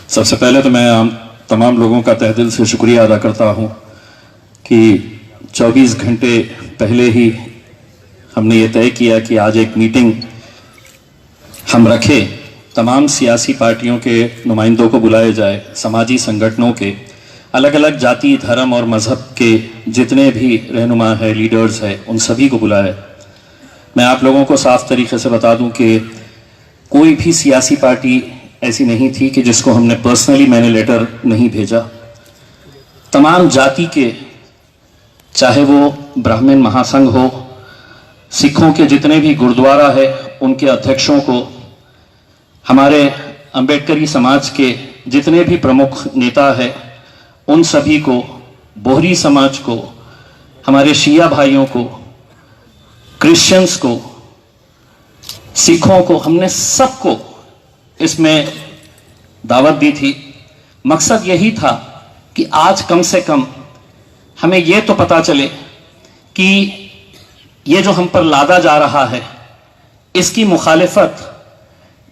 सबसे पहले तो मैं तमाम लोगों का तहे दिल से शुक्रिया अदा करता हूं कि 24 घंटे पहले ही हमने ये तय किया कि आज एक मीटिंग हम रखें, तमाम सियासी पार्टियों के नुमाइंदों को बुलाया जाए, समाजी संगठनों के, अलग अलग जाति, धर्म और मज़हब के जितने भी रहनुमा है, लीडर्स है, उन सभी को बुलाया। मैं आप लोगों को साफ तरीके से बता दूं कि कोई भी सियासी पार्टी ऐसी नहीं थी कि जिसको हमने पर्सनली मैंने लेटर नहीं भेजा। तमाम जाति के, चाहे वो ब्राह्मण महासंघ हो, सिखों के जितने भी गुरुद्वारा है उनके अध्यक्षों को, हमारे अंबेडकरी समाज के जितने भी प्रमुख नेता है उन सभी को, बोहरी समाज को, हमारे शिया भाइयों को, क्रिश्चियंस को, सिखों को, हमने सबको इसमें दावत दी थी। मकसद यही था कि आज कम से कम हमें ये तो पता चले कि ये जो हम पर लादा जा रहा है, इसकी मुखालिफत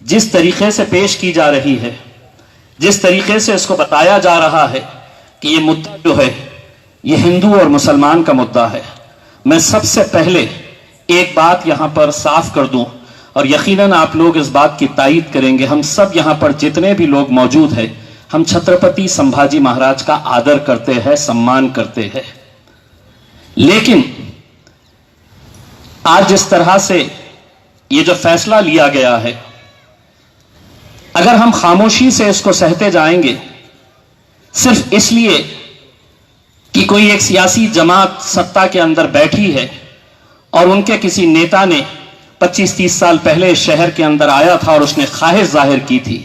जिस तरीके से पेश की जा रही है, जिस तरीके से इसको बताया जा रहा है कि ये मुद्दा जो है ये हिंदू और मुसलमान का मुद्दा है, मैं सबसे पहले एक बात यहां पर साफ कर दूं और यकीनन आप लोग इस बात की तायीद करेंगे। हम सब यहां पर जितने भी लोग मौजूद हैं, हम छत्रपति संभाजी महाराज का आदर करते हैं, सम्मान करते हैं, लेकिन आज जिस तरह से ये जो फैसला लिया गया है, अगर हम खामोशी से इसको सहते जाएंगे सिर्फ इसलिए कि कोई एक सियासी जमात सत्ता के अंदर बैठी है और उनके किसी नेता ने 25-30 साल पहले इस शहर के अंदर आया था और उसने ख्वाहिश जाहिर की थी,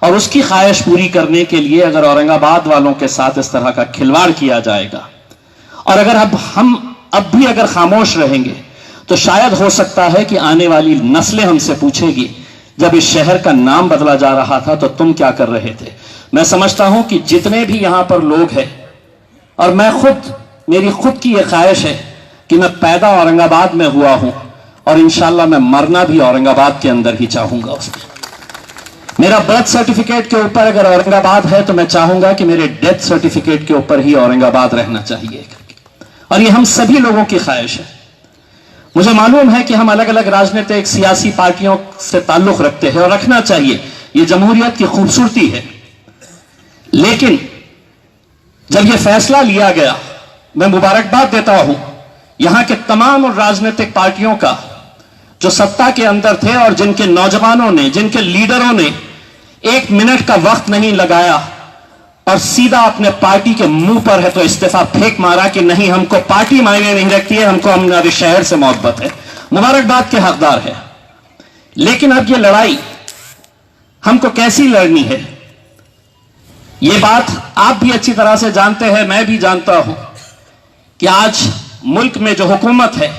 और उसकी ख्वाहिश पूरी करने के लिए अगर औरंगाबाद वालों के साथ इस तरह का खिलवाड़ किया जाएगा, और अगर अब भी अगर खामोश रहेंगे तो शायद हो सकता है कि आने वाली नस्लें हमसे पूछेगी, जब इस शहर का नाम बदला जा रहा था तो तुम क्या कर रहे थे। मैं समझता हूं कि जितने भी यहां पर लोग हैं, और मेरी खुद की यह ख्वाहिश है कि मैं पैदा औरंगाबाद में हुआ हूं और इंशाल्लाह मैं मरना भी औरंगाबाद के अंदर ही चाहूंगा। उसमें मेरा बर्थ सर्टिफिकेट के ऊपर अगर औरंगाबाद है तो मैं चाहूंगा कि मेरे डेथ सर्टिफिकेट के ऊपर ही औरंगाबाद रहना चाहिए, और ये हम सभी लोगों की ख्वाहिश है। मुझे मालूम है कि हम अलग अलग राजनीतिक सियासी पार्टियों से ताल्लुक रखते हैं और रखना चाहिए, ये जमहूरियत की खूबसूरती है, लेकिन जब यह फैसला लिया गया, मैं मुबारकबाद देता हूं यहां के तमाम राजनीतिक पार्टियों का जो सत्ता के अंदर थे और जिनके नौजवानों ने, जिनके लीडरों ने 1 मिनट का वक्त नहीं लगाया और सीधा अपने पार्टी के मुंह पर है तो इस्तीफा फेंक मारा कि नहीं, हमको पार्टी मायने नहीं रखती है, हमको हमारे शहर से मोहब्बत है। मुबारकबाद के हकदार है, लेकिन अब यह लड़ाई हमको कैसी लड़नी है, यह बात आप भी अच्छी तरह से जानते हैं, मैं भी जानता हूं कि आज मुल्क में जो हुकूमत है,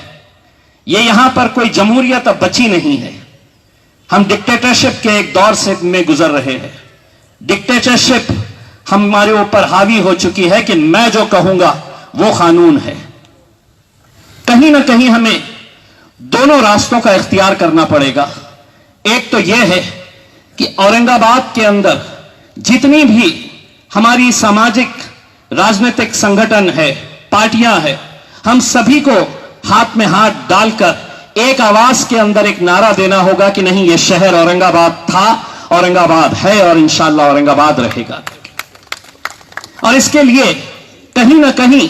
ये यहां पर कोई जमहूरियत अब बची नहीं है। हम डिक्टेटरशिप के एक दौर से में गुजर रहे हैं। डिक्टेटरशिप हमारे ऊपर हावी हो चुकी है कि मैं जो कहूंगा वो कानून है। कहीं ना कहीं हमें दोनों रास्तों का इख्तियार करना पड़ेगा। एक तो यह है कि औरंगाबाद के अंदर जितनी भी हमारी सामाजिक राजनीतिक संगठन है, पार्टियां हैं, हम सभी को हाथ में हाथ डालकर एक आवाज के अंदर एक नारा देना होगा कि नहीं, यह शहर औरंगाबाद था, औरंगाबाद है और इंशाअल्लाह औरंगाबाद रहेगा। और इसके लिए कहीं ना कहीं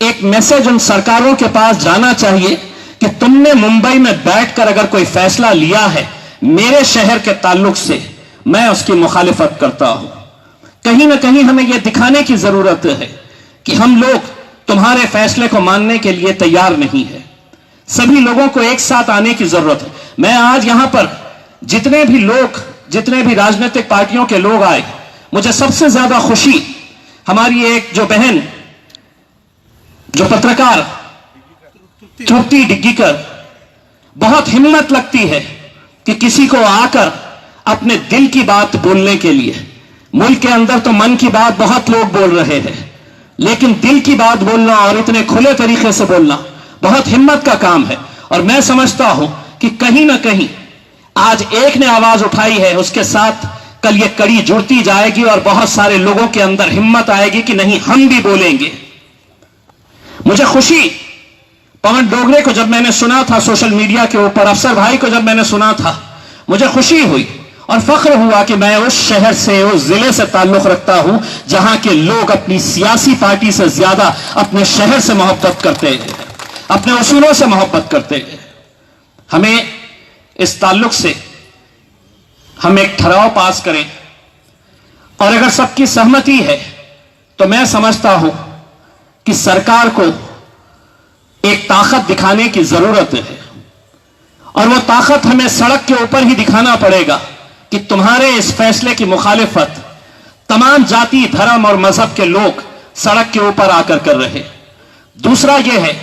एक मैसेज उन सरकारों के पास जाना चाहिए कि तुमने मुंबई में बैठकर अगर कोई फैसला लिया है मेरे शहर के ताल्लुक से, मैं उसकी मुखालिफत करता हूं। कहीं ना कहीं हमें यह दिखाने की जरूरत है कि हम लोग तुम्हारे फैसले को मानने के लिए तैयार नहीं है। सभी लोगों को एक साथ आने की जरूरत है। मैं आज यहां पर जितने भी लोग, जितने भी राजनीतिक पार्टियों के लोग आए, मुझे सबसे ज्यादा खुशी हमारी एक जो बहन, जो पत्रकार तृप्ति डिग्गीकर, बहुत हिम्मत लगती है कि किसी को आकर अपने दिल की बात बोलने के लिए, मुल्क के अंदर तो मन की बात बहुत लोग बोल रहे हैं, लेकिन दिल की बात बोलना और इतने खुले तरीके से बोलना बहुत हिम्मत का काम है। और मैं समझता हूं कि कहीं ना कहीं आज एक ने आवाज उठाई है, उसके साथ कल ये कड़ी जुड़ती जाएगी और बहुत सारे लोगों के अंदर हिम्मत आएगी कि नहीं, हम भी बोलेंगे। मुझे खुशी, पवन डोगरे को जब मैंने सुना था सोशल मीडिया के ऊपर, अफसर भाई को जब मैंने सुना था, मुझे खुशी हुई और फख्र हुआ कि मैं उस शहर से, उस जिले से ताल्लुक रखता हूं जहां के लोग अपनी सियासी पार्टी से ज्यादा अपने शहर से मोहब्बत करते हैं, अपने उसूलों से मोहब्बत करते हैं। हमें इस ताल्लुक से हम एक ठहराव पास करें और अगर सबकी सहमति है तो मैं समझता हूं कि सरकार को एक ताकत दिखाने की जरूरत है और वो ताकत हमें सड़क के ऊपर ही दिखाना पड़ेगा कि तुम्हारे इस फैसले की मुखालिफत तमाम जाति, धर्म और मजहब के लोग सड़क के ऊपर आकर कर रहे। दूसरा यह है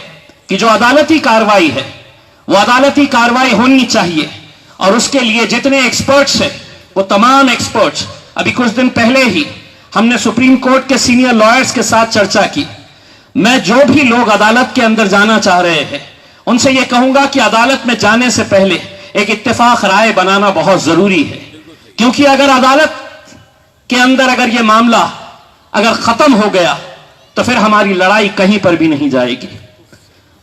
कि जो अदालती कार्रवाई है वो अदालती कार्रवाई होनी चाहिए और उसके लिए जितने एक्सपर्ट्स हैं वो तमाम एक्सपर्ट्स, अभी कुछ दिन पहले ही हमने सुप्रीम कोर्ट के सीनियर लॉयर्स के साथ चर्चा की। मैं जो भी लोग अदालत के अंदर जाना चाह रहे हैं उनसे यह कहूंगा कि अदालत में जाने से पहले एक इत्तेफाक राय बनाना बहुत जरूरी है, क्योंकि अगर अदालत के अंदर अगर यह मामला अगर खत्म हो गया तो फिर हमारी लड़ाई कहीं पर भी नहीं जाएगी।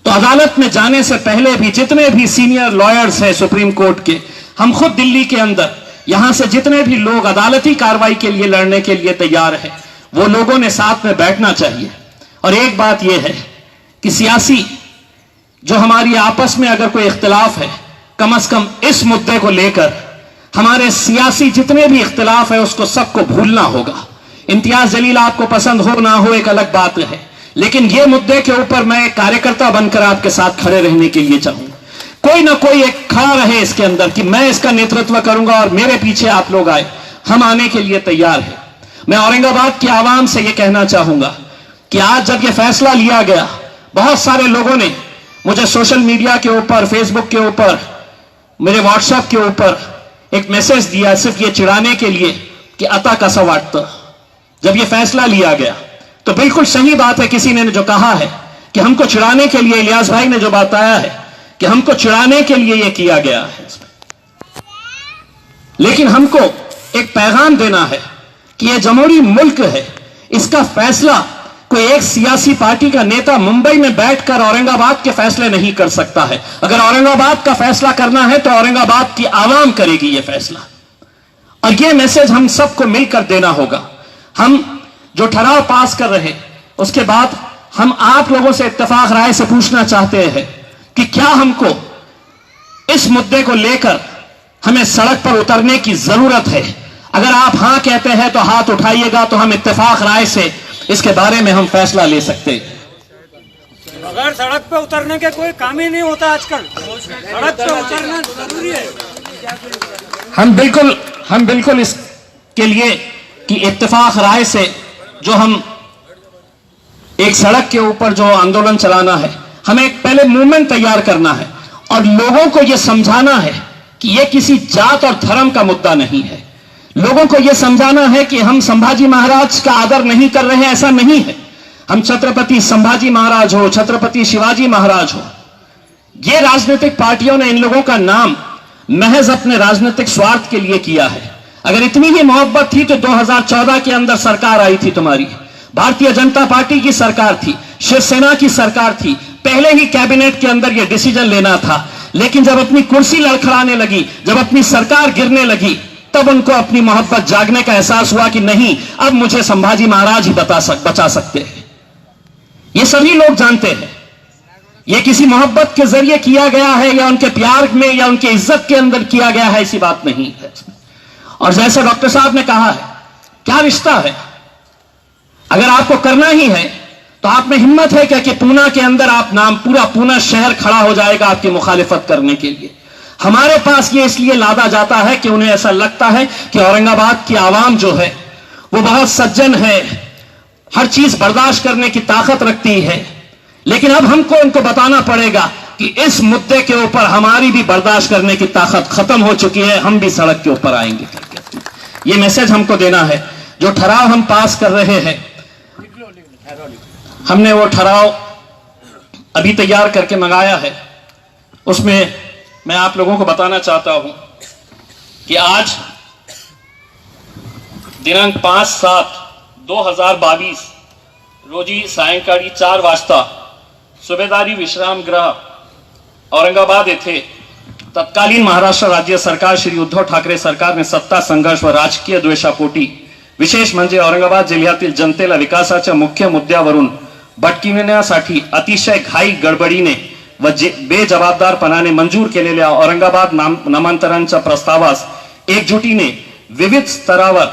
तो अदालत में जाने से पहले भी जितने भी सीनियर लॉयर्स हैं सुप्रीम कोर्ट के, हम खुद दिल्ली के अंदर यहां से जितने भी लोग अदालती कार्रवाई के लिए लड़ने के लिए तैयार हैं, वो लोगों ने साथ में बैठना चाहिए। और एक बात यह है कि सियासी जो हमारी आपस में अगर कोई इख्तिलाफ है, कम से कम इस मुद्दे को लेकर हमारे सियासी जितने भी इख्तिलाफ है उसको सबको भूलना होगा। इम्तियाज जलील आपको पसंद हो ना हो एक अलग बात है, लेकिन यह मुद्दे के ऊपर मैं एक कार्यकर्ता बनकर आपके साथ खड़े रहने के लिए चाहूंगा। कोई ना कोई एक खड़ा रहे इसके अंदर कि मैं इसका नेतृत्व करूंगा और मेरे पीछे आप लोग आए, हम आने के लिए तैयार हैं। मैं औरंगाबाद की आवाम से यह कहना चाहूंगा कि आज जब यह फैसला लिया गया, बहुत सारे लोगों ने मुझे सोशल मीडिया के ऊपर, फेसबुक के ऊपर, मेरे व्हाट्सएप के ऊपर एक मैसेज दिया सिर्फ ये चिढ़ाने के लिए कि अता कैसा वाटता। जब यह फैसला लिया गया तो बिल्कुल सही बात है, किसी ने जो कहा है कि हमको चिढ़ाने के लिए, इलियास भाई ने जो बताया है कि हमको चिढ़ाने के लिए यह किया गया है, लेकिन हमको एक पैगाम देना है कि यह जमहूरी मुल्क है। इसका फैसला कोई एक सियासी पार्टी का नेता मुंबई में बैठकर औरंगाबाद के फैसले नहीं कर सकता है। अगर औरंगाबाद का फैसला करना है तो औरंगाबाद की आवाम करेगी यह फैसला, और यह मैसेज हम सबको मिलकर देना होगा। हम जो ठहराव पास कर रहे, उसके बाद हम आप लोगों से इत्तेफाक राय से पूछना चाहते हैं कि क्या हमको इस मुद्दे को लेकर हमें सड़क पर उतरने की जरूरत है। अगर आप हां कहते हैं तो हाथ उठाइएगा, तो हम इत्तेफाक राय से इसके बारे में हम फैसला ले सकते हैं। अगर सड़क पे उतरने के कोई काम ही नहीं होता आजकल, सड़क पे उतरना जरूरी है। हम बिल्कुल इसके लिए कि इत्तेफाक राय से जो हम एक सड़क के ऊपर जो आंदोलन चलाना है, हमें एक पहले मूवमेंट तैयार करना है और लोगों को यह समझाना है कि यह किसी जात और धर्म का मुद्दा नहीं है। लोगों को यह समझाना है कि हम संभाजी महाराज का आदर नहीं कर रहे हैं, ऐसा नहीं है। हम छत्रपति संभाजी महाराज हो, छत्रपति शिवाजी महाराज हो, ये राजनीतिक पार्टियों ने इन लोगों का नाम महज अपने राजनीतिक स्वार्थ के लिए किया है। अगर इतनी ही मोहब्बत थी तो 2014 के अंदर सरकार आई थी, तुम्हारी भारतीय जनता पार्टी की सरकार थी, शिवसेना की सरकार थी, पहले ही कैबिनेट के अंदर यह डिसीजन लेना था। लेकिन जब अपनी कुर्सी लड़खड़ाने लगी, जब अपनी सरकार गिरने लगी, तब उनको अपनी मोहब्बत जागने का एहसास हुआ कि नहीं, अब मुझे संभाजी महाराज ही बचा सकते हैं। ये सभी लोग जानते हैं ये किसी मोहब्बत के जरिए किया गया है या उनके प्यार में या उनके इज्जत के अंदर किया गया है, ऐसी बात नहीं है। और जैसे डॉक्टर साहब ने कहा है, क्या रिश्ता है। अगर आपको करना ही है तो आप में हिम्मत है क्या कि पूना के अंदर आप नाम, पूरा पूना शहर खड़ा हो जाएगा आपकी मुखालिफत करने के लिए। हमारे पास ये इसलिए लादा जाता है कि उन्हें ऐसा लगता है कि औरंगाबाद की आवाम जो है वो बहुत सज्जन है, हर चीज बर्दाश्त करने की ताकत रखती है। लेकिन अब हमको इनको बताना पड़ेगा कि इस मुद्दे के ऊपर हमारी भी बर्दाश्त करने की ताकत खत्म हो चुकी है, हम भी सड़क के ऊपर आएंगे। ये मैसेज हमको देना है। जो ठहराव हम पास कर रहे हैं, हमने वो ठहराव अभी तैयार करके मंगाया है। उसमें मैं आप लोगों को बताना चाहता हूं कि आज दिनांक 5/7/2022 रोजी सायंकाळी 4 वाजता सुभेदारी विश्रामगृह औरंगाबाद येथे तत्कालीन महाराष्ट्र राज्य सरकार श्री उद्धव ठाकरे सरकारने सत्ता संघर्ष व राजकीय द्वेषापोटी विशेष म्हणजे औरंगाबाद जिल्ह्यातील जनतेला विकासाच्या मुख्य मुद्द्यावरून भटकविण्यासाठी अतिशय घाई गडबडीने व बेजबाबदारपणाने मंजूर केलेल्या औरंगाबाद नामांतरांच्या प्रस्तावास एकजुटीने विविध स्तरावर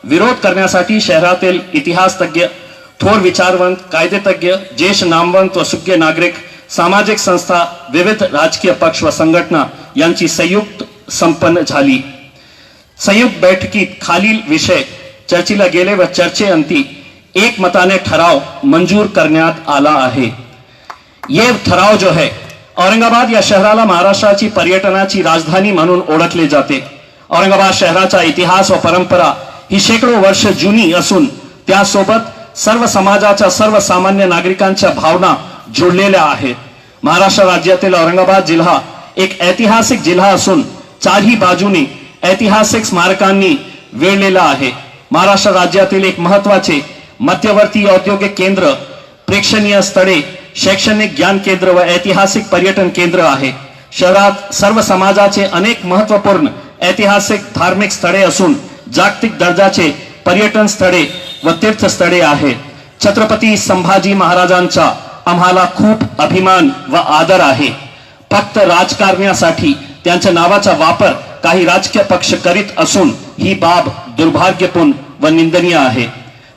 विरोध करण्यासाठी शहरातील इतिहास तज्ञ, थोर विचारवंत, कायदेतज्ञ, ज्येष्ठ नामवंत व सुज्ञ नागरिक, सामाजिक संस्था, विविध राजकीय पक्ष व संघटना यांची संयुक्त संपन्न झाली. संयुक्त बैठकीत खालील विषय चर्चेला गेले व चर्चेअंती एकमताने ठराव मंजूर करण्यात आला आहे. ये ठराव जो है, औरंगाबाद या शहराला महाराष्ट्राची पर्यटनाची राजधानी म्हणून ओळखले जाते. औरंगाबाद शहराचा इतिहास व परंपरा ही शेकडो वर्ष जुनी असून त्यासोबत सर्व समाजाच्या सर्वसामान्य नागरिकांच्या भावना जोडलेल्या आहेत. महाराष्ट्र राज्यातील औरंगाबाद जिल्हा एक ऐतिहासिक जिल्हा असून चारही बाजूनी ऐतिहासिक स्मारकांनी वेढलेला आहे. महाराष्ट्र राज्यातील एक महत्त्वाचे मध्यवर्ती औद्योगिक केंद्र, प्रेक्षणीय स्थळे, शैक्षणिक ज्ञान केंद्र व ऐतिहासिक पर्यटन केंद्र आहे. शहरात सर्व समाजाचे अनेक महत्त्वपूर्ण ऐतिहासिक धार्मिक स्थळे असून जागतिक दर्जाचे पर्यटन स्थळे व तीर्थस्थळे आहेत. छत्रपती संभाजी महाराजांचा आम्हाला खूप अभिमान व आदर आहे. फक्त राजकारण्यासाठी त्यांच्या नावाचा वापर काही राजकीय पक्ष करीत असून ही बाब दुर्भाग्यपूर्ण व निंदनीय आहे.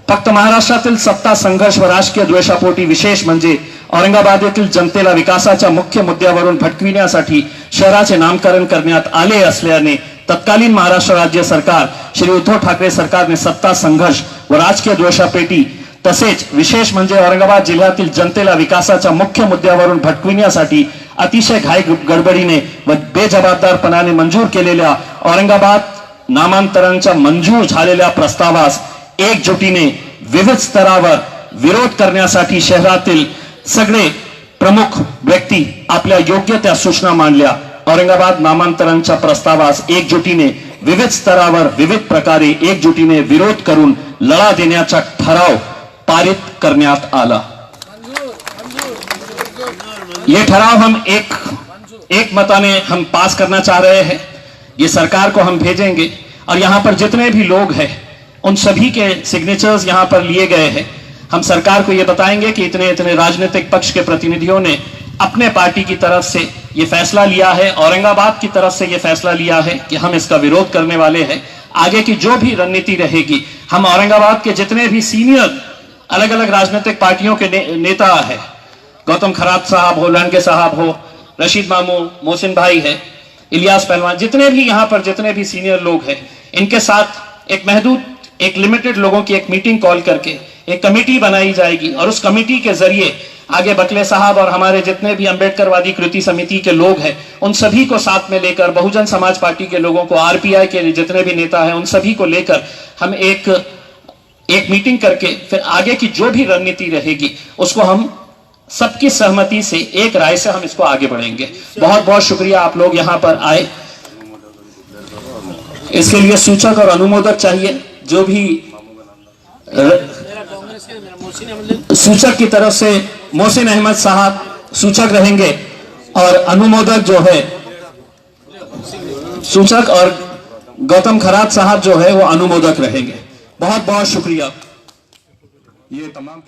फक्त महाराष्ट्रातील सत्ता संघर्ष व राजकीय द्वेषापोटी विशेष म्हणजे औरंगाबाद येथील जनतेला विकासाच्या मुख्य मुद्द्यावरून भटकविण्यासाठी शहराचे नामकरण करण्यात आले असल्याने तत्कालीन महाराष्ट्र राज्य सरकार श्री उद्धव ठाकरे सरकारने सत्ता संघर्ष व राजकीय द्वेषापोटी तसेच विशेष म्हणजे औरंगाबाद जिल्ह्यातील जनतेला विकासाच्या मुख्य मुद्द्यावरून भटकविण्यासाठी अतिशय घाई गडबडीने व बेजबाबदारपणाने मंजूर केलेल्या औरंगाबाद नामांतरांच्या मंजूर झालेल्या प्रस्तावास एकजुटीने विविध स्तरावर विरोध करण्यासाठी शहरातील सगळे प्रमुख व्यक्ती आपल्या योग्य त्या सूचना मांडल्या. औरंगाबाद नामांतरांच्या प्रस्तावास एकजुटीने विविध स्तरावर विविध प्रकारे एकजुटीने विरोध करून लढा देण्याचा ठराव पारित करण्यात आला. ये ठराव हम एक मताने हम पास करना चाह रहे हैं. ये सरकार को हम भेजेंगे और यहाँ पर जितने भी लोग हैं उन सभी के सिग्नेचर्स यहाँ पर लिए गए हैं. हम सरकार को ये बताएंगे कि इतने इतने राजनीतिक पक्ष के प्रतिनिधियों ने अपने पार्टी की तरफ से ये फैसला लिया है, औरंगाबाद की तरफ से ये फैसला लिया है कि हम इसका विरोध करने वाले हैं. आगे की जो भी रणनीति रहेगी, हम औरंगाबाद के जितने भी सीनियर अलग अलग राजनीतिक पार्टियों के नेता है, गौतम खरात साहब हो, लड़के साहब हो, रशीद मामू, मोहसिन भाई है, इलियास पहलवान, जितने भी यहाँ पर जितने भी सीनियर लोग हैं, इनके साथ एक महदूद एक लिमिटेड लोगों की एक मीटिंग कॉल करके एक कमेटी बनाई जाएगी और उस कमेटी के जरिए आगे बकले साहब और हमारे जितने भी अंबेडकरवादी कृति समिति के लोग हैं उन सभी को साथ में लेकर, बहुजन समाज पार्टी के लोगों को, आरपीआई के जितने भी नेता हैं उन सभी को लेकर हम एक मीटिंग करके फिर आगे की जो भी रणनीति रहेगी उसको हम सबकी सहमति से एक राय से हम इसको आगे बढ़ेंगे. बहुत बहुत शुक्रिया आप लोग यहाँ पर आए. इसके लिए सूचक और अनुमोदक चाहिए. जो भी सूचक की तरफ से मोहसिन अहमद साहब सूचक रहेंगे और अनुमोदक जो है सूचक और गौतम खरात साहब जो है वो अनुमोदक रहेंगे. बहुत बहुत शुक्रिया. ये तमाम